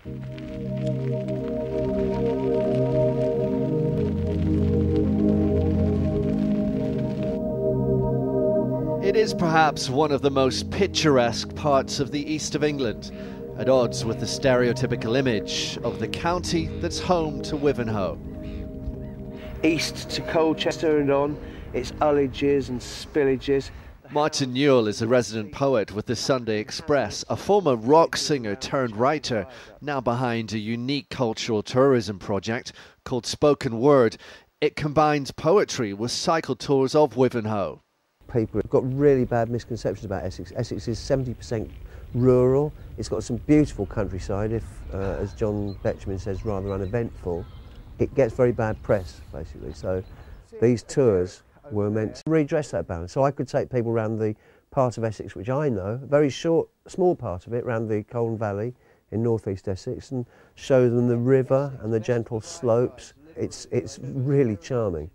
It is perhaps one of the most picturesque parts of the east of England, at odds with the stereotypical image of the county that's home to Wivenhoe. East to Colchester and on, it's ullages and spillages. Martin Newell is a resident poet with the Sunday Express, a former rock singer turned writer, now behind a unique cultural tourism project called Spoken Word. It combines poetry with cycle tours of Wivenhoe. People have got really bad misconceptions about Essex. Essex is 70% rural. It's got some beautiful countryside, if, as John Betjeman says, rather uneventful. It gets very bad press, basically. So these tours were meant to redress that balance. So I could take people around the part of Essex which I know, a very short, small part of it, around the Colne Valley in northeast Essex, and show them the river and the gentle slopes. It's really charming.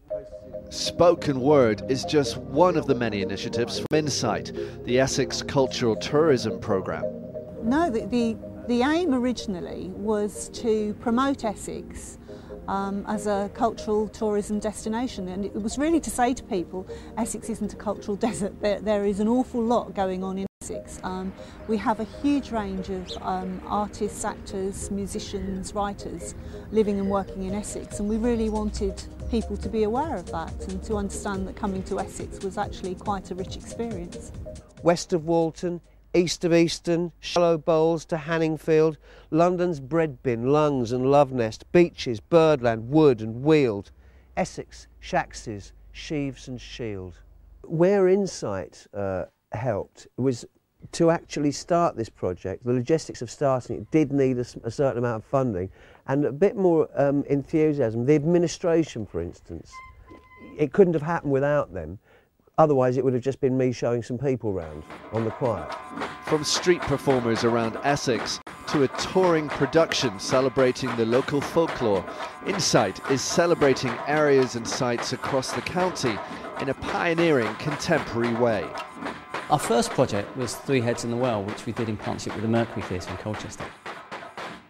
Spoken Word is just one of the many initiatives from Insite, the Essex Cultural Tourism Programme. No, the aim originally was to promote Essex as a cultural tourism destination, and it was really to say to people, Essex isn't a cultural desert. There is an awful lot going on in Essex. We have a huge range of artists, actors, musicians, writers living and working in Essex, and we really wanted people to be aware of that and to understand that coming to Essex was actually quite a rich experience. West of Walton, east of Easton, Shallow Bowls to Hanningfield, London's bread bin, lungs and love nest, beaches, birdland, wood and weald, Essex, Shaxes, Sheaves and Shield. Where Insite helped was to actually start this project. The logistics of starting it did need a certain amount of funding and a bit more enthusiasm. The administration, for instance, it couldn't have happened without them. Otherwise, it would have just been me showing some people round on the quiet. From street performers around Essex to a touring production celebrating the local folklore, Insite is celebrating areas and sites across the county in a pioneering, contemporary way. Our first project was Three Heads in the Well, which we did in partnership with the Mercury Theatre in Colchester.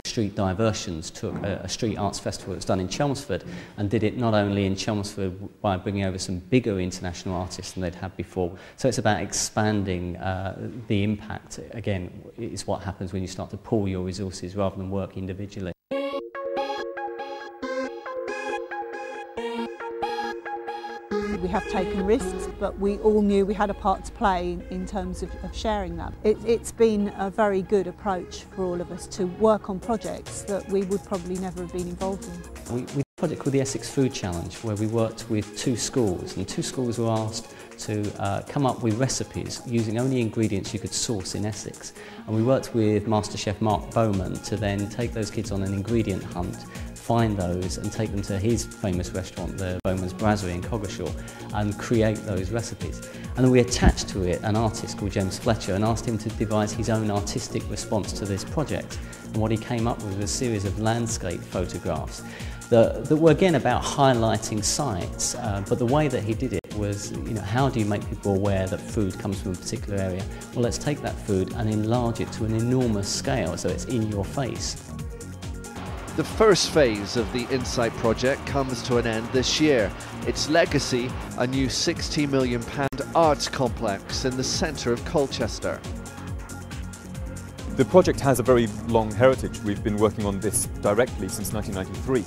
Street Diversions took a street arts festival that was done in Chelmsford and did it not only in Chelmsford by bringing over some bigger international artists than they'd had before. So it's about expanding the impact. Again, it's what happens when you start to pool your resources rather than work individually. We have taken risks, but we all knew we had a part to play in terms of sharing that. It's been a very good approach for all of us to work on projects that we would probably never have been involved in. We did a project called the Essex Food Challenge, where we worked with two schools, and two schools were asked to come up with recipes using only ingredients you could source in Essex. And we worked with Master Chef Mark Bowman to then take those kids on an ingredient hunt, find those and take them to his famous restaurant, the Bowman's Brasserie in Coggeshall, and create those recipes. And then we attached to it an artist called James Fletcher and asked him to devise his own artistic response to this project. And what he came up with was a series of landscape photographs that were again about highlighting sites, but the way that he did it was, how do you make people aware that food comes from a particular area? Well, let's take that food and enlarge it to an enormous scale so it's in your face. The first phase of the Insite project comes to an end this year. Its legacy, a new £60 million arts complex in the centre of Colchester. The project has a very long heritage. We've been working on this directly since 1993.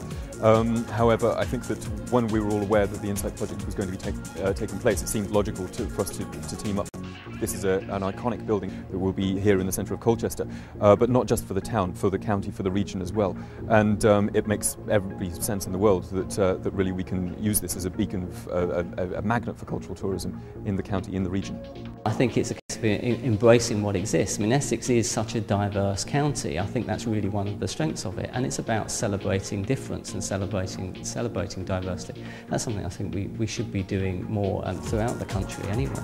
However, I think that when we were all aware that the Insite project was going to be taking place, it seemed logical for us to team up. This is an iconic building that will be here in the centre of Colchester, but not just for the town, for the county, for the region as well. And it makes every sense in the world that really we can use this as a beacon, a magnet for cultural tourism in the county, in the region. I think it's a case of embracing what exists. I mean, Essex is such a diverse county. I think that's really one of the strengths of it, and it's about celebrating difference and celebrating diversity. That's something I think we should be doing more throughout the country anyway.